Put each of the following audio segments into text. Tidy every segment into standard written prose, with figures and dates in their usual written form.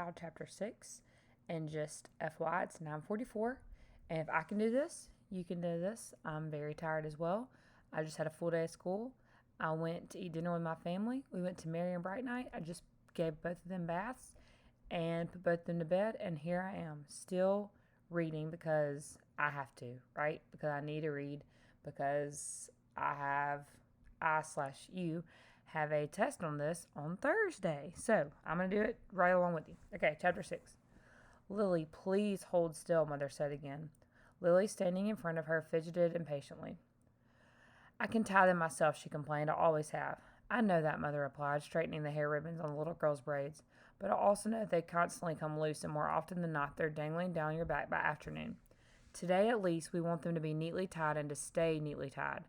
Aloud chapter 6. And just FYI, it's 9:44. And if I can do this, you can do this. I'm very tired as well. I just had a full day of school. I went to eat dinner with my family. We went to Mary and Bright Night. I just gave both of them baths and put both of them to bed. And here I am, still reading because I have to, right? Because I need to read because I/you have a test on this on Thursday. So I'm going to do it right along with you. Okay, chapter 6. Lily, please hold still, Mother said again. Lily, standing in front of her, fidgeted impatiently. I can tie them myself, she complained. I always have. I know that, Mother replied, straightening the hair ribbons on the little girl's braids. But I also know that they constantly come loose, and more often than not, they're dangling down your back by afternoon. Today, at least, we want them to be neatly tied and to stay neatly tied.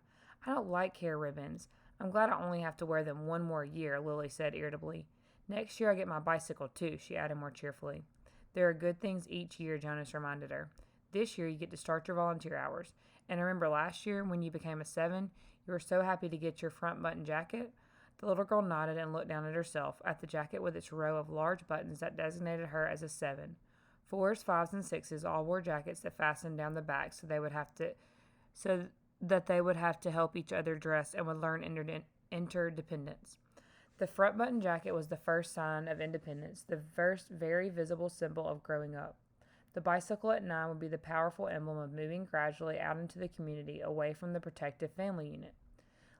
I don't like hair ribbons. I'm glad I only have to wear them one more year, Lily said irritably. Next year I get my bicycle, too, she added more cheerfully. There are good things each year, Jonas reminded her. This year you get to start your volunteer hours. And remember last year, when you became a 7, you were so happy to get your front button jacket? The little girl nodded and looked down at herself, at the jacket with its row of large buttons that designated her as a 7. 4s, 5s, and 6s all wore jackets that fastened down the back so that they would have to help each other dress and would learn interdependence. The front button jacket was the first sign of independence, the first very visible symbol of growing up. The bicycle at 9 would be the powerful emblem of moving gradually out into the community, away from the protective family unit.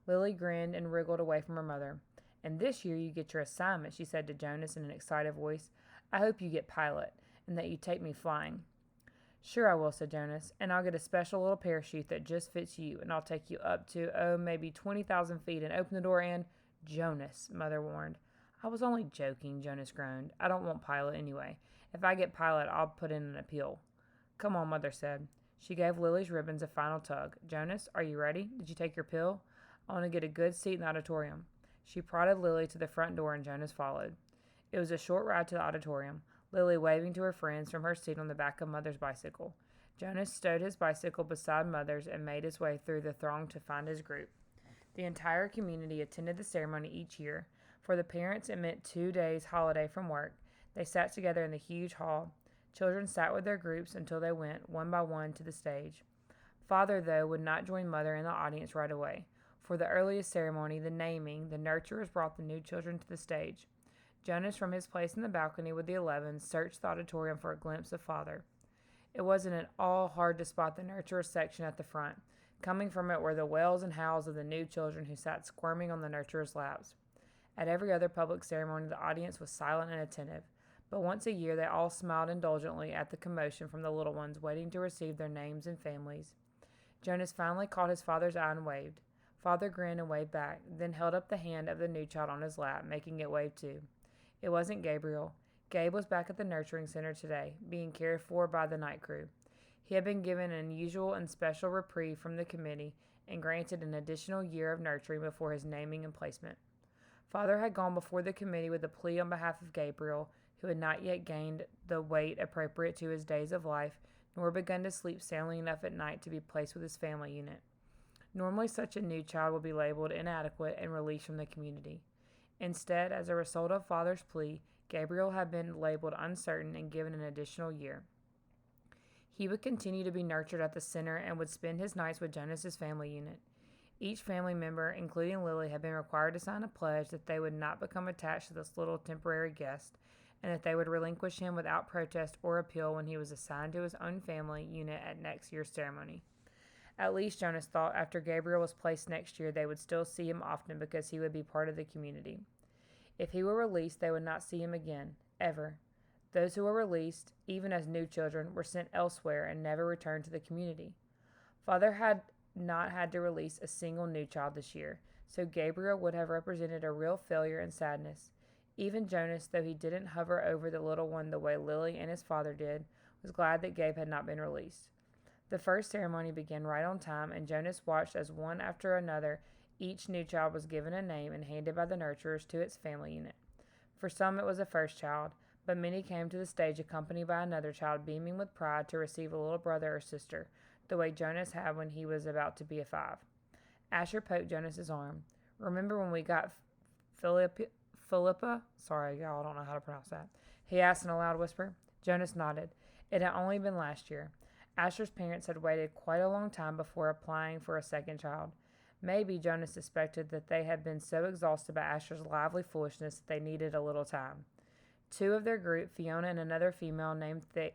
Lily grinned and wriggled away from her mother. And this year you get your assignment, she said to Jonas in an excited voice. I hope you get pilot, and that you take me flying. Sure I will, said Jonas, and I'll get a special little parachute that just fits you, and I'll take you up to, maybe 20,000 feet and open the door and... Jonas, Mother warned. I was only joking, Jonas groaned. I don't want pilot anyway. If I get pilot, I'll put in an appeal. Come on, Mother said. She gave Lily's ribbons a final tug. Jonas, are you ready? Did you take your pill? I want to get a good seat in the auditorium. She prodded Lily to the front door and Jonas followed. It was a short ride to the auditorium, Lily waving to her friends from her seat on the back of Mother's bicycle. Jonas stowed his bicycle beside Mother's and made his way through the throng to find his group. The entire community attended the ceremony each year. For the parents, it meant 2 days' holiday from work. They sat together in the huge hall. Children sat with their groups until they went, one by one, to the stage. Father, though, would not join Mother in the audience right away. For the earliest ceremony, the naming, the nurturers brought the new children to the stage. Jonas, from his place in the balcony with the 11s, searched the auditorium for a glimpse of Father. It wasn't at all hard to spot the nurturer section at the front. Coming from it were the wails and howls of the new children who sat squirming on the nurturers' laps. At every other public ceremony, the audience was silent and attentive, but once a year they all smiled indulgently at the commotion from the little ones waiting to receive their names and families. Jonas finally caught his father's eye and waved. Father grinned and waved back, then held up the hand of the new child on his lap, making it wave too. It wasn't Gabriel. Gabe was back at the nurturing center today, being cared for by the night crew. He had been given an unusual and special reprieve from the committee and granted an additional year of nurturing before his naming and placement. Father had gone before the committee with a plea on behalf of Gabriel, who had not yet gained the weight appropriate to his days of life, nor begun to sleep soundly enough at night to be placed with his family unit. Normally such a new child would be labeled inadequate and released from the community. Instead, as a result of Father's plea, Gabriel had been labeled uncertain and given an additional year. He would continue to be nurtured at the center and would spend his nights with Jonas's family unit. Each family member, including Lily, had been required to sign a pledge that they would not become attached to this little temporary guest, and that they would relinquish him without protest or appeal when he was assigned to his own family unit at next year's ceremony. At least, Jonas thought, after Gabriel was placed next year, they would still see him often because he would be part of the community. If he were released, they would not see him again, ever. Those who were released, even as new children, were sent elsewhere and never returned to the community. Father had not had to release a single new child this year, so Gabriel would have represented a real failure and sadness. Even Jonas, though he didn't hover over the little one the way Lily and his father did, was glad that Gabe had not been released. The first ceremony began right on time, and Jonas watched as one after another each new child was given a name and handed by the nurturers to its family unit. For some it was a first child, but many came to the stage accompanied by another child beaming with pride to receive a little brother or sister, the way Jonas had when he was about to be a 5. Asher poked Jonas's arm. Remember when we got Philippa? Sorry, y'all, I don't know how to pronounce that. he asked in a loud whisper. Jonas nodded. It had only been last year. Asher's parents had waited quite a long time before applying for a second child. Maybe Jonas suspected that they had been so exhausted by Asher's lively foolishness that they needed a little time. Two of their group, Fiona and another female named okay,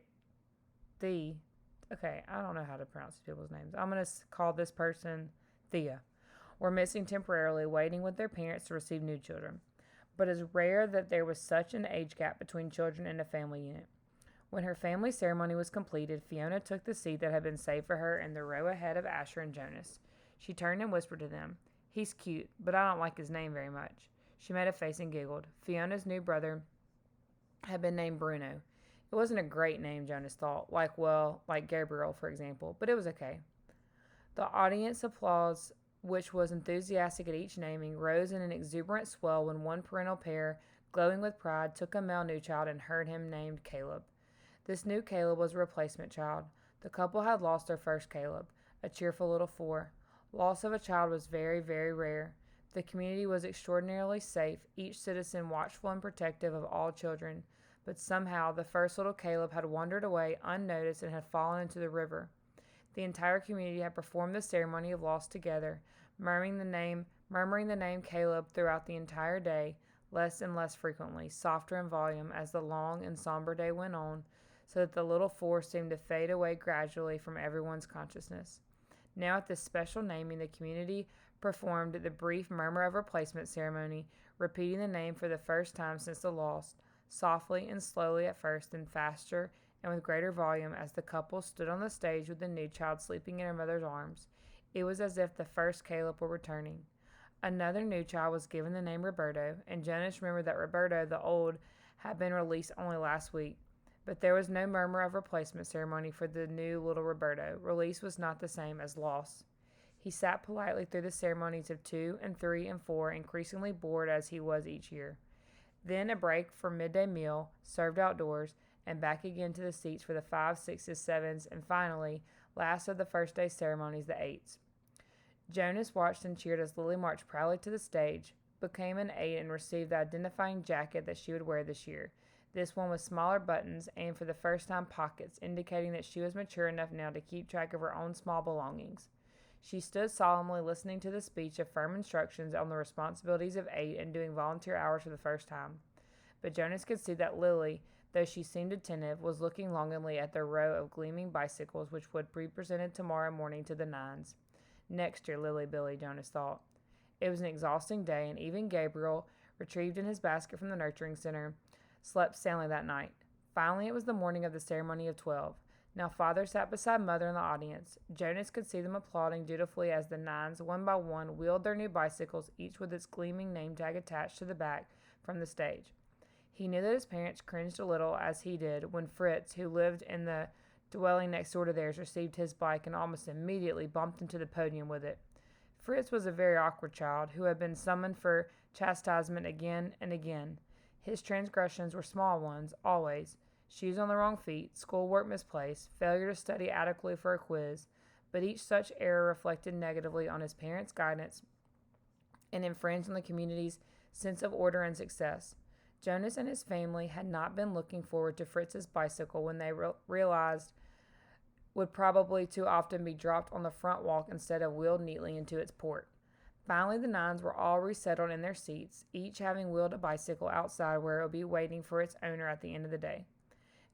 I don't know how to pronounce these people's names. I'm going to call this person Thea, were missing temporarily, waiting with their parents to receive new children. But it's rare that there was such an age gap between children in a family unit. When her family ceremony was completed, Fiona took the seat that had been saved for her in the row ahead of Asher and Jonas. She turned and whispered to them, "He's cute, but I don't like his name very much." She made a face and giggled. Fiona's new brother had been named Bruno. It wasn't a great name, Jonas thought, like Gabriel, for example, but it was okay. The audience applause, which was enthusiastic at each naming, rose in an exuberant swell when one parental pair, glowing with pride, took a male new child and heard him named Caleb. This new Caleb was a replacement child. The couple had lost their first Caleb, a cheerful little 4. Loss of a child was very, very rare. The community was extraordinarily safe, each citizen watchful and protective of all children, but somehow the first little Caleb had wandered away unnoticed and had fallen into the river. The entire community had performed the ceremony of loss together, murmuring the name Caleb throughout the entire day, less and less frequently, softer in volume as the long and somber day went on, so that the little 4 seemed to fade away gradually from everyone's consciousness. Now at this special naming, the community performed the brief murmur of replacement ceremony, repeating the name for the first time since the loss, softly and slowly at first, then faster and with greater volume as the couple stood on the stage with the new child sleeping in her mother's arms. It was as if the first Caleb were returning. Another new child was given the name Roberto, and Jonas remembered that Roberto, the old, had been released only last week. But there was no murmur of replacement ceremony for the new little Roberto. Release was not the same as loss. He sat politely through the ceremonies of 2 and 3 and 4, increasingly bored as he was each year. Then a break for midday meal, served outdoors, and back again to the seats for the 5s, 6s, 7s, and finally, last of the first day ceremonies, the 8s. Jonas watched and cheered as Lily marched proudly to the stage, became an 8, and received the identifying jacket that she would wear this year. This one with smaller buttons and for the first time pockets, indicating that she was mature enough now to keep track of her own small belongings. She stood solemnly listening to the speech of firm instructions on the responsibilities of 8 and doing volunteer hours for the first time. But Jonas could see that Lily, though she seemed attentive, was looking longingly at the row of gleaming bicycles which would be presented tomorrow morning to the 9s. Next year, Lily Billy, Jonas thought. It was an exhausting day, and even Gabriel, retrieved in his basket from the nurturing center, slept soundly that night. Finally, it was the morning of the ceremony of 12. Now Father sat beside Mother in the audience. Jonas could see them applauding dutifully as the 9s, one by one, wheeled their new bicycles, each with its gleaming name tag attached to the back, from the stage. He knew that his parents cringed a little, as he did, when Fritz, who lived in the dwelling next door to theirs, received his bike and almost immediately bumped into the podium with it. Fritz was a very awkward child, who had been summoned for chastisement again and again. His transgressions were small ones, always. Shoes on the wrong feet, schoolwork misplaced, failure to study adequately for a quiz, but each such error reflected negatively on his parents' guidance and infringed on the community's sense of order and success. Jonas and his family had not been looking forward to Fritz's bicycle when they realized would probably too often be dropped on the front walk instead of wheeled neatly into its port. Finally, the 9s were all resettled in their seats, each having wheeled a bicycle outside where it would be waiting for its owner at the end of the day.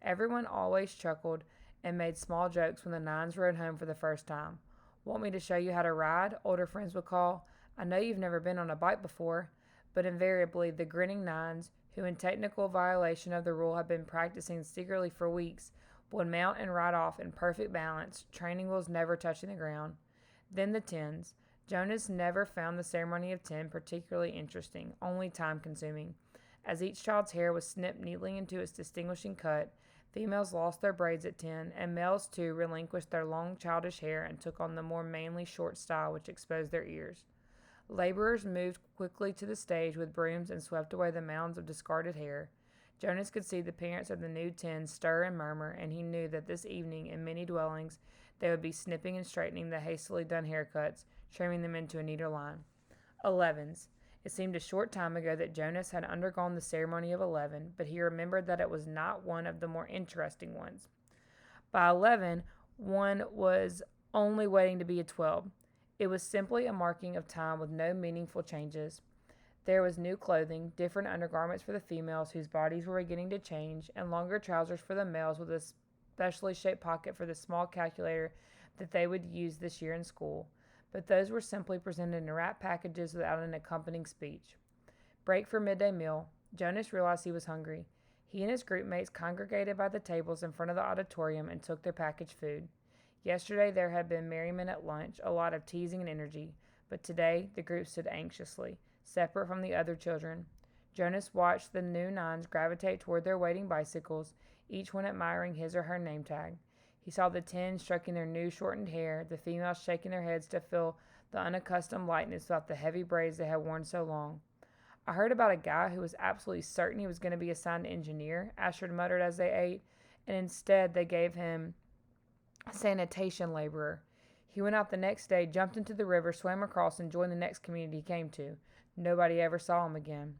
Everyone always chuckled and made small jokes when the 9s rode home for the first time. "Want me to show you how to ride?" older friends would call. "I know you've never been on a bike before." But invariably, the grinning 9s, who in technical violation of the rule had been practicing secretly for weeks, would mount and ride off in perfect balance, training wheels never touching the ground. Then the 10s. Jonas never found the ceremony of 10 particularly interesting, only time-consuming. As each child's hair was snipped neatly into its distinguishing cut, females lost their braids at 10, and males too relinquished their long childish hair and took on the more manly short style which exposed their ears. Laborers moved quickly to the stage with brooms and swept away the mounds of discarded hair. Jonas could see the parents of the new 10s stir and murmur, and he knew that this evening in many dwellings they would be snipping and straightening the hastily done haircuts, trimming them into a neater line. 11s. It seemed a short time ago that Jonas had undergone the ceremony of 11, but he remembered that it was not one of the more interesting ones. By 11, one was only waiting to be a 12. It was simply a marking of time with no meaningful changes. There was new clothing, different undergarments for the females whose bodies were beginning to change, and longer trousers for the males with a specially shaped pocket for the small calculator that they would use this year in school. But those were simply presented in wrapped packages without an accompanying speech. Break for midday meal. Jonas realized he was hungry. He and his group mates congregated by the tables in front of the auditorium and took their packaged food. Yesterday there had been merriment at lunch, a lot of teasing and energy, but today the group stood anxiously, separate from the other children. Jonas watched the new nines gravitate toward their waiting bicycles, each one admiring his or her name tag. He saw the 10 stroking their new shortened hair, the females shaking their heads to feel the unaccustomed lightness without the heavy braids they had worn so long. I heard about a guy who was absolutely certain he was going to be assigned engineer, Ashford muttered as they ate, and instead they gave him sanitation laborer. He went out the next day, jumped into the river, swam across, and joined the next community he came to. Nobody ever saw him again.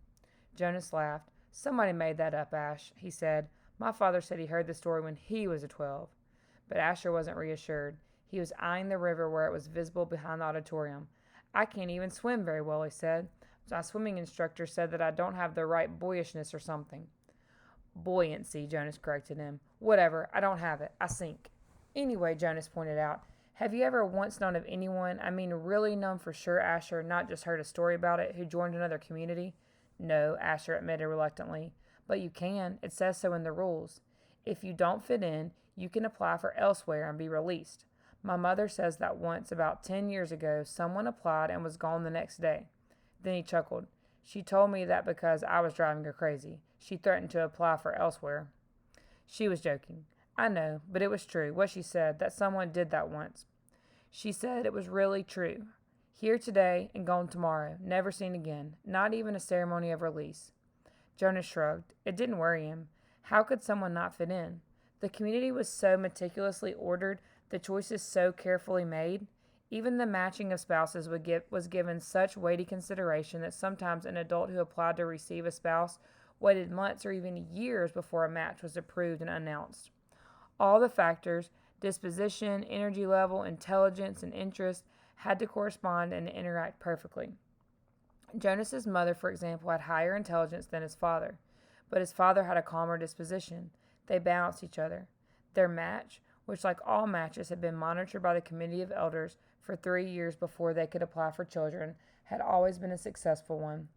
Jonas laughed. Somebody made that up, Ash, he said. My father said he heard the story when he was a 12. But Asher wasn't reassured. He was eyeing the river where it was visible behind the auditorium. I can't even swim very well, he said. My swimming instructor said that I don't have the right boyishness or something. Buoyancy, Jonas corrected him. Whatever, I don't have it. I sink. Anyway, Jonas pointed out, have you ever once known of anyone, I mean really known for sure, Asher, not just heard a story about it, who joined another community? No, Asher admitted reluctantly. But you can. It says so in the rules. If you don't fit in, you can apply for elsewhere and be released. My mother says that once, about 10 years ago, someone applied and was gone the next day. Then he chuckled. She told me that because I was driving her crazy. She threatened to apply for elsewhere. She was joking. I know, but it was true, what she said, that someone did that once. She said it was really true. Here today and gone tomorrow, never seen again, not even a ceremony of release. Jonas shrugged. It didn't worry him. How could someone not fit in? The community was so meticulously ordered, the choices so carefully made. Even the matching of spouses was given such weighty consideration that sometimes an adult who applied to receive a spouse waited months or even years before a match was approved and announced. All the factors, disposition, energy level, intelligence, and interest, had to correspond and interact perfectly. Jonas's mother, for example, had higher intelligence than his father, but his father had a calmer disposition. They balanced each other. Their match, which like all matches had been monitored by the committee of elders for 3 years before they could apply for children, had always been a successful one.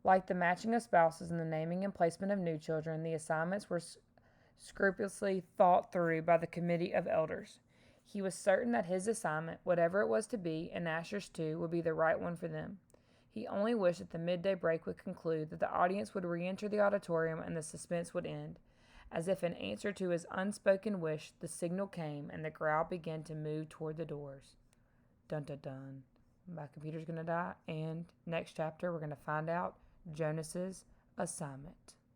Like the matching of spouses and the naming and placement of new children, the assignments were scrupulously thought through by the committee of elders. He was certain that his assignment, whatever it was to be, and Asher's too, would be the right one for them. He only wished that the midday break would conclude, that the audience would re-enter the auditorium, and the suspense would end. As if in answer to his unspoken wish, the signal came, and the crowd began to move toward the doors. Dun dun dun. My computer's going to die, and next chapter we're going to find out Jonas's assignment.